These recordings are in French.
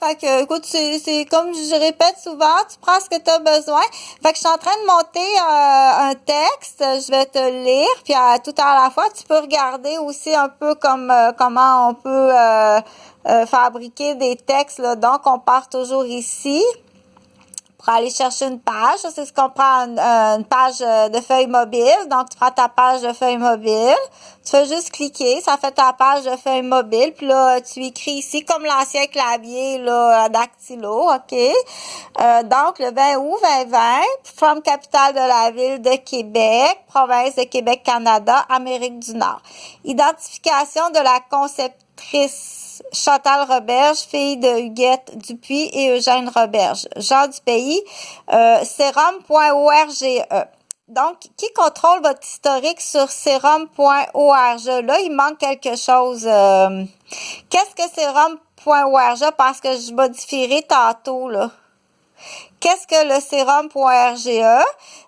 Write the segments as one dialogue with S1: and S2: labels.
S1: Fait que, écoute, c'est comme je répète souvent, tu prends ce que tu as besoin. Fait que je suis en train de monter un texte, je vais te le lire, puis tout à la fois, tu peux regarder aussi un peu comme comment on peut fabriquer des textes, là. Donc, on part toujours ici pour aller chercher une page. Ça, c'est ce qu'on prend une page de feuille mobile. Donc, tu prends ta page de feuille mobile. Tu fais juste cliquer. Ça fait ta page de feuille mobile. Puis là, tu écris ici comme l'ancien clavier là, dactylo. OK? Donc, le 20 août 2020, from capitale de la ville de Québec, province de Québec, Canada, Amérique du Nord. Identification de la conceptrice Chantal Roberge, fille de Huguette Dupuis et Eugène Roberge. Genre du pays, serum.orge. Donc, qui contrôle votre historique sur serum.org? Là, il manque quelque chose. Qu'est-ce que serum.org? Parce que je modifierai tantôt, là. Qu'est-ce que le sérum.rge?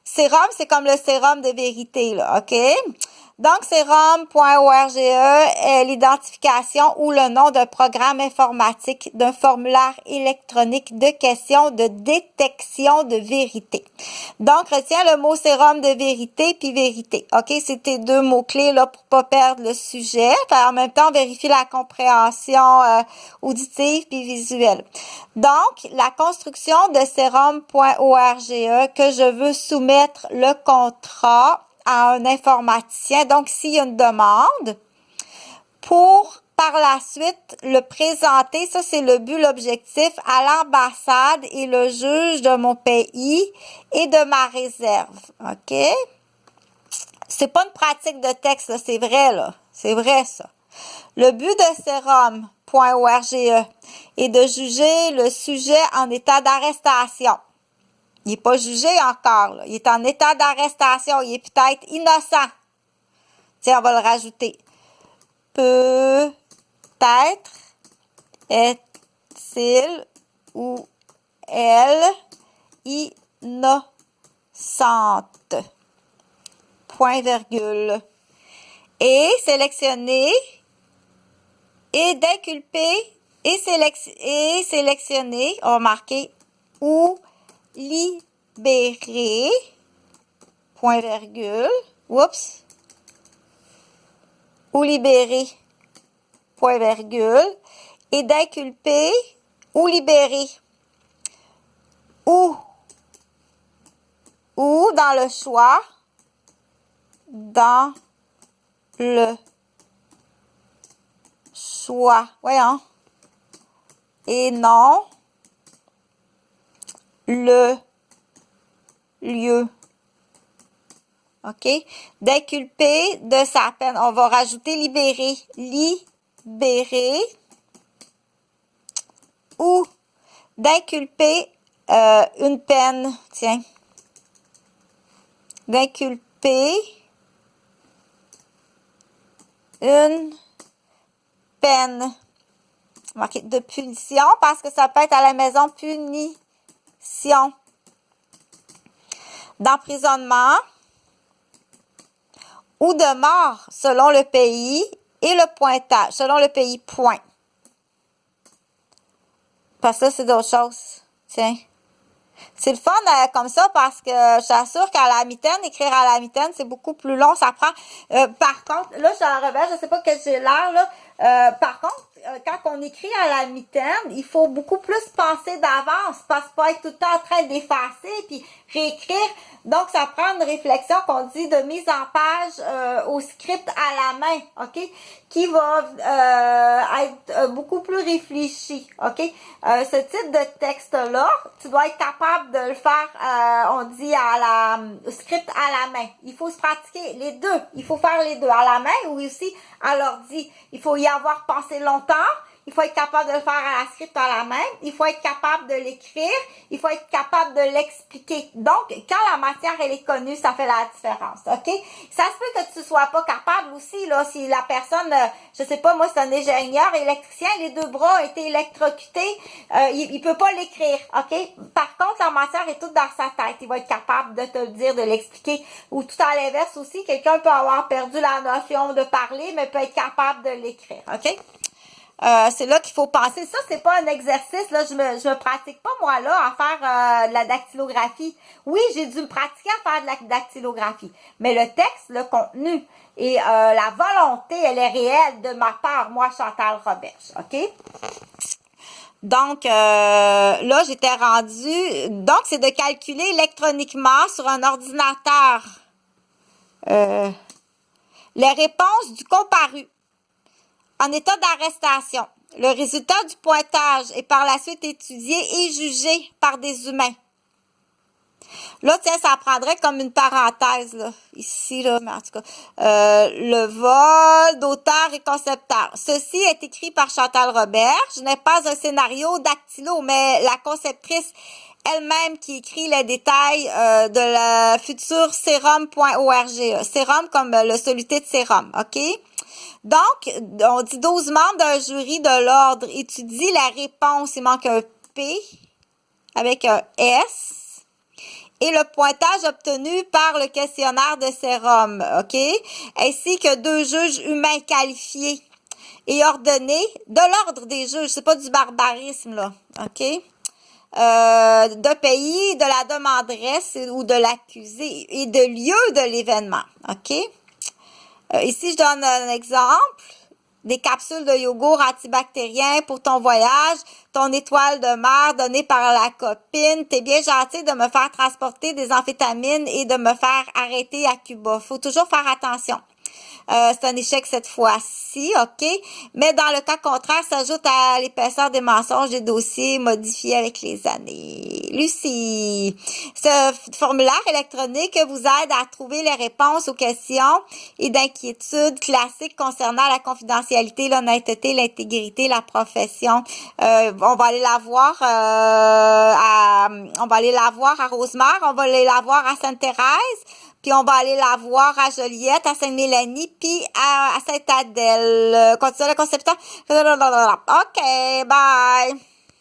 S1: Sérum, c'est comme le sérum de vérité, là, OK? Donc, serum.orge est l'identification ou le nom d'un programme informatique, d'un formulaire électronique de questions de détection de vérité. Donc, retiens le mot sérum de vérité puis vérité. OK? C'est tes deux mots-clés là pour pas perdre le sujet. En même temps, vérifie la compréhension auditive puis visuelle. Donc, la construction de serum.orge que je veux soumettre le contrat à un informaticien. Donc, s'il y a une demande, pour par la suite le présenter, ça c'est le but, l'objectif, à l'ambassade et le juge de mon pays et de ma réserve. OK? C'est pas une pratique de texte, là, c'est vrai, là. C'est vrai, ça. Le but de serum.orge est de juger le sujet en état d'arrestation. Il n'est pas jugé encore, là. Il est en état d'arrestation. Il est peut-être innocent. Tiens, on va le rajouter. Peut-être est-il ou elle innocente. Point virgule. Et sélectionner et d'inculper et sélectionner, on va marquer ou libérer, point virgule, oups, ou libérer, point virgule, et d'inculper ou libérer, ou dans le choix, voyons, et non le lieu. OK? D'inculper de sa peine. On va rajouter libérer. Libérer. Ou d'inculper une peine. Tiens. D'inculper une peine. Okay, de punition parce que ça peut être à la maison punition. D'emprisonnement ou de mort selon le pays et le pointage, selon le pays, point. Parce que ça, c'est d'autres choses. Tiens. C'est le fun comme ça parce que je t'assure qu'à la mitaine, écrire à la mitaine, c'est beaucoup plus long. Ça prend. Par contre, là, je suis en revers, je sais pas que j'ai l'air, là. Par contre, quand on écrit à la mitaine, il faut beaucoup plus penser d'avance, parce que pas être tout le temps en train d'effacer puis réécrire. Donc, ça prend une réflexion qu'on dit de mise en page au script à la main, OK? Qui va être beaucoup plus réfléchi, OK? Ce type de texte-là, tu dois être capable de le faire, on dit au script à la main. Il faut se pratiquer les deux. Il faut faire les deux, à la main ou aussi à l'ordi. Il faut y avoir pensé longtemps. Il faut être capable de le faire à la script à la main. Il faut être capable de l'écrire. Il faut être capable de l'expliquer. Donc, quand la matière, elle est connue, ça fait la différence, OK? Ça se peut que tu sois pas capable aussi, là, si la personne, je sais pas, moi, c'est un ingénieur électricien, les deux bras ont été électrocutés, il peut pas l'écrire, OK? Par contre, la matière est toute dans sa tête. Il va être capable de te le dire, de l'expliquer. Ou tout à l'inverse aussi, quelqu'un peut avoir perdu la notion de parler, mais peut être capable de l'écrire, OK? C'est là qu'il faut penser. Ça, c'est pas un exercice. Là, je me pratique pas, moi, là, à faire de la dactylographie. Oui, j'ai dû me pratiquer à faire de la dactylographie. Mais le texte, le contenu et la volonté, elle est réelle de ma part, moi, Chantal Roberge. OK? Donc, là, j'étais rendue... Donc, c'est de calculer électroniquement sur un ordinateur les réponses du comparu en état d'arrestation. Le résultat du pointage est par la suite étudié et jugé par des humains. Là, tiens, ça prendrait comme une parenthèse, là, ici, là, mais en tout cas. Le vol d'auteur et concepteur. Ceci est écrit par Chantal Roberge. Ce n'est pas un scénario dactylo, mais la conceptrice elle-même qui écrit les détails de la future sérum.org. Sérum comme le soluté de sérum, OK? Donc, on dit 12 membres d'un jury de l'ordre étudient la réponse. Il manque un P avec un S. Et le pointage obtenu par le questionnaire de sérum, OK? Ainsi que 2 juges humains qualifiés et ordonnés de l'ordre des juges. C'est pas du barbarisme, là, OK? De pays, de la demanderesse ou de l'accusé et de lieu de l'événement, OK? Ici, je donne un exemple. Des capsules de yogourt antibactérien pour ton voyage, ton étoile de mer donnée par la copine. T'es bien gentil de me faire transporter des amphétamines et de me faire arrêter à Cuba. Faut toujours faire attention. C'est un échec cette fois-ci, OK? Mais dans le cas contraire, s'ajoute à l'épaisseur des mensonges des dossiers modifiés avec les années. Lucie, ce formulaire électronique vous aide à trouver les réponses aux questions et d'inquiétudes classiques concernant la confidentialité, l'honnêteté, l'intégrité, la profession. On va aller la voir on va aller la voir à Rosemère, on va aller la voir à Sainte-Thérèse. Puis on va aller la voir à Joliette, à Sainte-Mélanie, puis à Sainte-Adèle. Continue le concepteur. OK, bye!